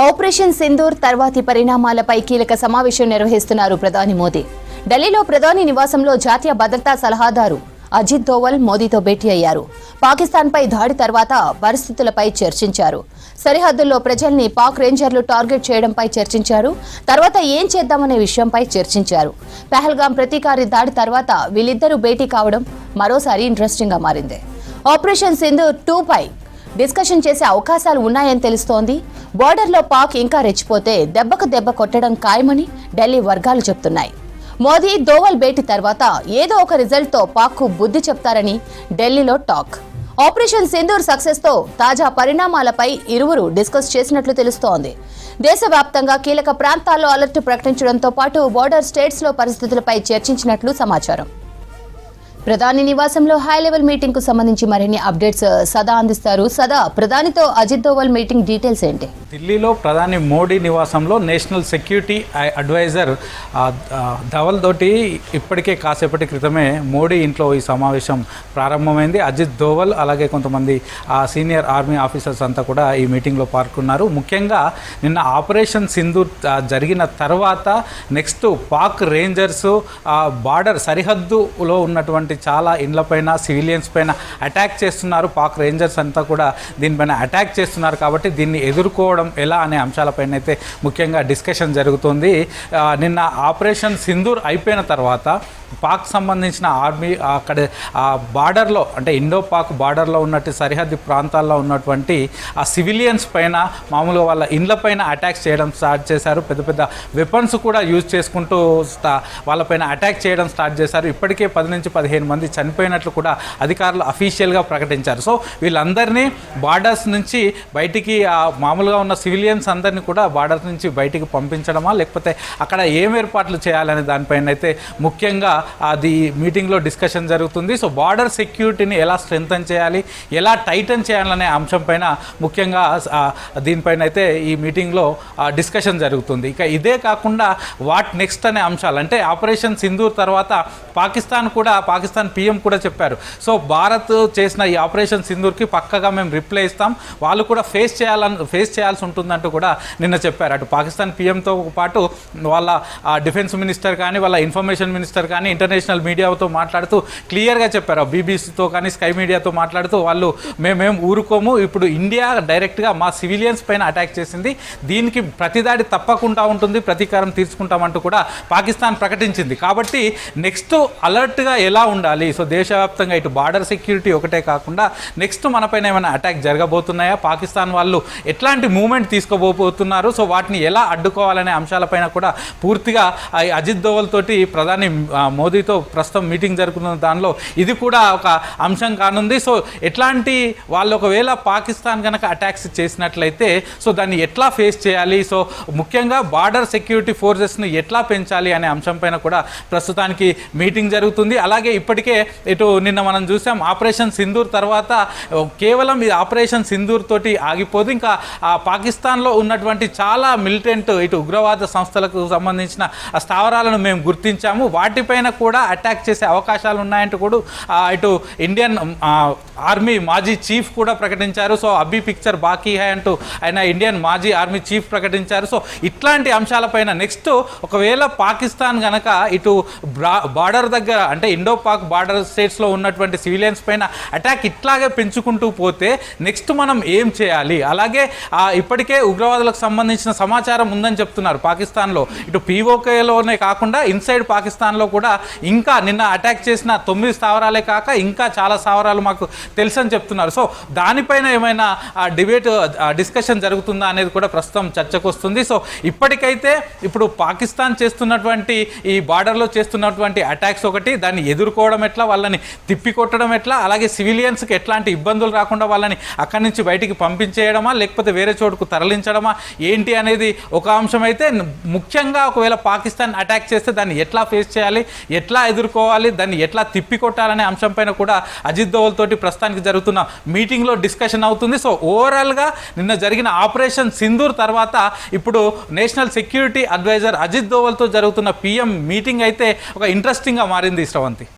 Operation Sindoor తర్వాతి పరిణామాలపై కీలక సమావేశం నిర్వహిస్తున్నారు ప్రధాని మోదీ. ఢిల్లీలో ప్రధాని నివాసంలో జాతీయ భద్రతా సలహాదారు అజిత్ దోవల్ మోదీతో భేటీ అయ్యారు. పాకిస్తాన్పై దాడి తర్వాత పరిస్థితులపై చర్చించారు. సరిహద్దుల్లో ప్రజల్ని పాక్ రేంజర్లు టార్గెట్ చేయడంపై చర్చించారు. తర్వాత ఏం చేద్దామనే విషయంపై చర్చించారు. పహల్గాం ప్రతీకార దాడి తర్వాత వీళ్ళిద్దరూ భేటీ కావడం మరోసారి ఇంట్రెస్టింగ్ గా మారింది. ఆపరేషన్ సింధూర్ 2 పై డిస్కషన్ చేసే అవకాశాలు ఉన్నాయని తెలుస్తోంది. బోర్డర్లో పాక్ ఇంకా రెచ్చిపోతే దెబ్బకు దెబ్బ కొట్టడం ఖాయమని ఢిల్లీ వర్గాలు చెప్తున్నాయి. మోదీ దోవల్ భేటీ తర్వాత ఏదో ఒక రిజల్ట్ తో పాక్ కు బుద్ధి చెప్తారని ఢిల్లీలో టాక్. ఆపరేషన్ సింధూర్ సక్సెస్ తో తాజా పరిణామాలపై ఇరువురు డిస్కస్ చేసినట్లు తెలుస్తోంది. దేశవ్యాప్తంగా కీలక ప్రాంతాల్లో అలర్ట్ ప్రకటించడంతో పాటు బోర్డర్ స్టేట్స్ లో పరిస్థితులపై చర్చించినట్లు సమాచారం. ప్రధాని నివాసంలో హై లెవెల్ మీటింగ్ కు సంబంధించి మరిన్ని అప్డేట్స్ సదా అందిస్తారు. సదా, ప్రధానితో అజిత్ దోవల్ మీటింగ్ డీటెయిల్స్ ఏంటి? ఢిల్లీలో ప్రధాని మోడీ నివాసంలో నేషనల్ సెక్యూరిటీ అడ్వైజర్ ధవల్ తోటి ఇప్పటికే కాసేపటి క్రితమే మోడీ ఇంట్లో ఈ సమావేశం ప్రారంభమైంది. అజిత్ దోవల్ అలాగే కొంతమంది సీనియర్ ఆర్మీ ఆఫీసర్స్ అంతా కూడా ఈ మీటింగ్లో పాల్గొన్నారు. ముఖ్యంగా నిన్న ఆపరేషన్ సింధూర్ జరిగిన తర్వాత నెక్స్ట్ పాక్ రేంజర్స్ బార్డర్ సరిహద్దులో ఉన్నటువంటి చాలా ఇండ్లపైన సివిలియన్స్ పైన అటాక్ చేస్తున్నారు. పాక్ రేంజర్స్ అంతా కూడా దీనిపైన అటాక్ చేస్తున్నారు. కాబట్టి దీన్ని ఎదుర్కోవడం ఎలా అనే అంశాలపైన అయితే ముఖ్యంగా డిస్కషన్ జరుగుతుంది. నిన్న ఆపరేషన్ సింధూర్ అయిపోయిన తర్వాత పాక్ సంబంధించిన ఆర్మీ అక్కడ ఆ బార్డర్లో అంటే ఇండో పాక్ బార్డర్లో ఉన్నట్టు సరిహద్దు ప్రాంతాల్లో ఉన్నటువంటి ఆ సివిలియన్స్ పైన మామూలుగా వాళ్ళ ఇండ్లపైన అటాక్స్ చేయడం స్టార్ట్ చేశారు. పెద్ద పెద్ద వెపన్స్ కూడా యూజ్ చేసుకుంటూ వాళ్ళపైన అటాక్ చేయడం స్టార్ట్ చేశారు. ఇప్పటికే 10 నుంచి 15 మంది చనిపోయినట్లు కూడా అధికారులు అఫీషియల్గా ప్రకటించారు. సో వీళ్ళందరినీ బార్డర్స్ నుంచి బయటికి మామూలుగా ఉన్న సివిలియన్స్ అందరినీ కూడా బార్డర్ నుంచి బయటికి పంపించడమా లేకపోతే అక్కడ ఏం ఏర్పాట్లు చేయాలనే దానిపైన అయితే ముఖ్యంగా అది మీటింగ్లో డిస్కషన్ జరుగుతుంది. సో బార్డర్ సెక్యూరిటీని ఎలా స్ట్రెంథన్ చేయాలి, ఎలా టైటన్ చేయాలనే అంశం పైన ముఖ్యంగా దీనిపైన అయితే ఈ మీటింగ్లో డిస్కషన్ జరుగుతుంది. ఇక ఇదే కాకుండా వాట్ నెక్స్ట్ అనే అంశాలు అంటే ఆపరేషన్ సింధూర్ తర్వాత పాకిస్తాన్ పిఎం కూడా చెప్పారు. సో భారత్ చేసిన ఈ ఆపరేషన్ సింధూర్కి పక్కగా మేము రిప్లై ఇస్తాం, వాళ్ళు కూడా ఫేస్ చేయాల్సి ఉంటుందంటూ కూడా నిన్న చెప్పారు. అటు పాకిస్తాన్ పిఎంతో పాటు వాళ్ళ డిఫెన్స్ మినిస్టర్ కానీ వాళ్ళ ఇన్ఫర్మేషన్ మినిస్టర్ కానీ ఇంటర్నేషనల్ మీడియాతో మాట్లాడుతూ క్లియర్గా చెప్పారు. బీబీసీతో కానీ స్కై మీడియాతో మాట్లాడుతూ వాళ్ళు మేమేం ఊరుకోము, ఇప్పుడు ఇండియా డైరెక్ట్గా మా సివిలియన్స్ పైన అటాక్ చేసింది, దీనికి ప్రతిదాడి తప్పకుండా ఉంటుంది, ప్రతీకారం తీర్చుకుంటామంటూ కూడా పాకిస్తాన్ ప్రకటించింది. కాబట్టి నెక్స్ట్ అలర్ట్గా ఎలా ఉండాలి, సో దేశవ్యాప్తంగా ఇటు బార్డర్ సెక్యూరిటీ ఒకటే కాకుండా నెక్స్ట్ మనపైన ఏమైనా అటాక్ జరగబోతున్నాయా, పాకిస్తాన్ వాళ్ళు ఎట్లాంటి మూవ్మెంట్ తీసుకోబోతున్నారు, సో వాటిని ఎలా అడ్డుకోవాలనే అంశాలపైన కూడా పూర్తిగా అజిత్ దోవల్ తోటి ప్రధాని మోదీతో ప్రస్తుతం మీటింగ్ జరుగుతున్న దానిలో ఇది కూడా ఒక అంశం కానుంది. సో ఎట్లాంటి వాళ్ళు ఒకవేళ పాకిస్తాన్ కనుక అటాక్స్ చేసినట్లయితే సో దాన్ని ఎట్లా ఫేస్ చేయాలి, సో ముఖ్యంగా బార్డర్ సెక్యూరిటీ ఫోర్సెస్ని ఎట్లా పెంచాలి అనే అంశం పైన కూడా ప్రస్తుతానికి మీటింగ్ జరుగుతుంది. అలాగే ఇప్పటికే ఇటు నిన్న మనం చూసాం ఆపరేషన్ సింధూర్ తర్వాత కేవలం ఈ ఆపరేషన్ సింధూర్ తోటి ఆగిపోదు, ఇంకా పాకిస్తాన్లో ఉన్నటువంటి చాలా మిలిటెంట్ ఇటు ఉగ్రవాద సంస్థలకు సంబంధించిన స్థావరాలను మేము గుర్తించాము, వాటిపైన కూడా అటాక్ చేసే అవకాశాలు ఉన్నాయంటూ కూడా ఇటు ఇండియన్ ఆర్మీ మాజీ చీఫ్ కూడా ప్రకటించారు. సో అబ్బీ పిక్చర్ బాకీ హై అంటూ ఆయన ఇండియన్ మాజీ ఆర్మీ చీఫ్ ప్రకటించారు. సో ఇట్లాంటి అంశాలపైన నెక్స్ట్ ఒకవేళ పాకిస్తాన్ కనుక ఇటు బార్డర్ దగ్గర అంటే ఇండో పాక్ బార్డర్ స్టేట్స్లో ఉన్నటువంటి సివిలియన్స్ పైన అటాక్ ఇట్లాగే పెంచుకుంటూ పోతే నెక్స్ట్ మనం ఏం చేయాలి, అలాగే ఇప్పటికే ఉగ్రవాదులకు సంబంధించిన సమాచారం ఉందని చెప్తున్నారు పాకిస్తాన్లో, ఇటు పీఓకేలోనే కాకుండా ఇన్సైడ్ పాకిస్తాన్లో కూడా ఇంకా నిన్న అటాక్ చేసిన 9 స్థావరాలే కాక ఇంకా చాలా స్థావరాలు మాకు తెలుసని చెప్తున్నారు. సో దానిపైన ఏమైనా డిస్కషన్ జరుగుతుందా అనేది కూడా ప్రస్తుతం చర్చకు వస్తుంది. సో ఇప్పటికైతే ఇప్పుడు పాకిస్తాన్ చేస్తున్నటువంటి ఈ బార్డర్లో చేస్తున్నటువంటి అటాక్స్ ఒకటి, దాన్ని ఎదుర్కోవడం ఎట్లా, వాళ్ళని తిప్పికొట్టడం ఎట్లా, అలాగే సివిలియన్స్కి ఎట్లాంటి ఇబ్బందులు రాకుండా వాళ్ళని అక్కడి నుంచి బయటికి పంపించేయడమా లేకపోతే వేరే చోటుకు తరలించడమా ఏంటి అనేది ఒక అంశం అయితే, ముఖ్యంగా ఒకవేళ పాకిస్తాన్ అటాక్ చేస్తే దాన్ని ఎట్లా ఫేస్ చేయాలి, ఎట్లా ఎదుర్కోవాలి, దాన్ని ఎట్లా తిప్పికొట్టాలనే అంశం పైన కూడా అజిత్ దోవల్ తోటి ప్రస్తుతానికి జరుగుతున్న మీటింగ్లో డిస్కషన్ అవుతుంది. సో ఓవరాల్గా నిన్న జరిగిన ఆపరేషన్ సింధూర్ తర్వాత ఇప్పుడు నేషనల్ సెక్యూరిటీ అడ్వైజర్ అజిత్ దోవల్తో జరుగుతున్న పిఎం మీటింగ్ అయితే ఒక ఇంట్రెస్టింగ్గా మారింది శ్రవంతి.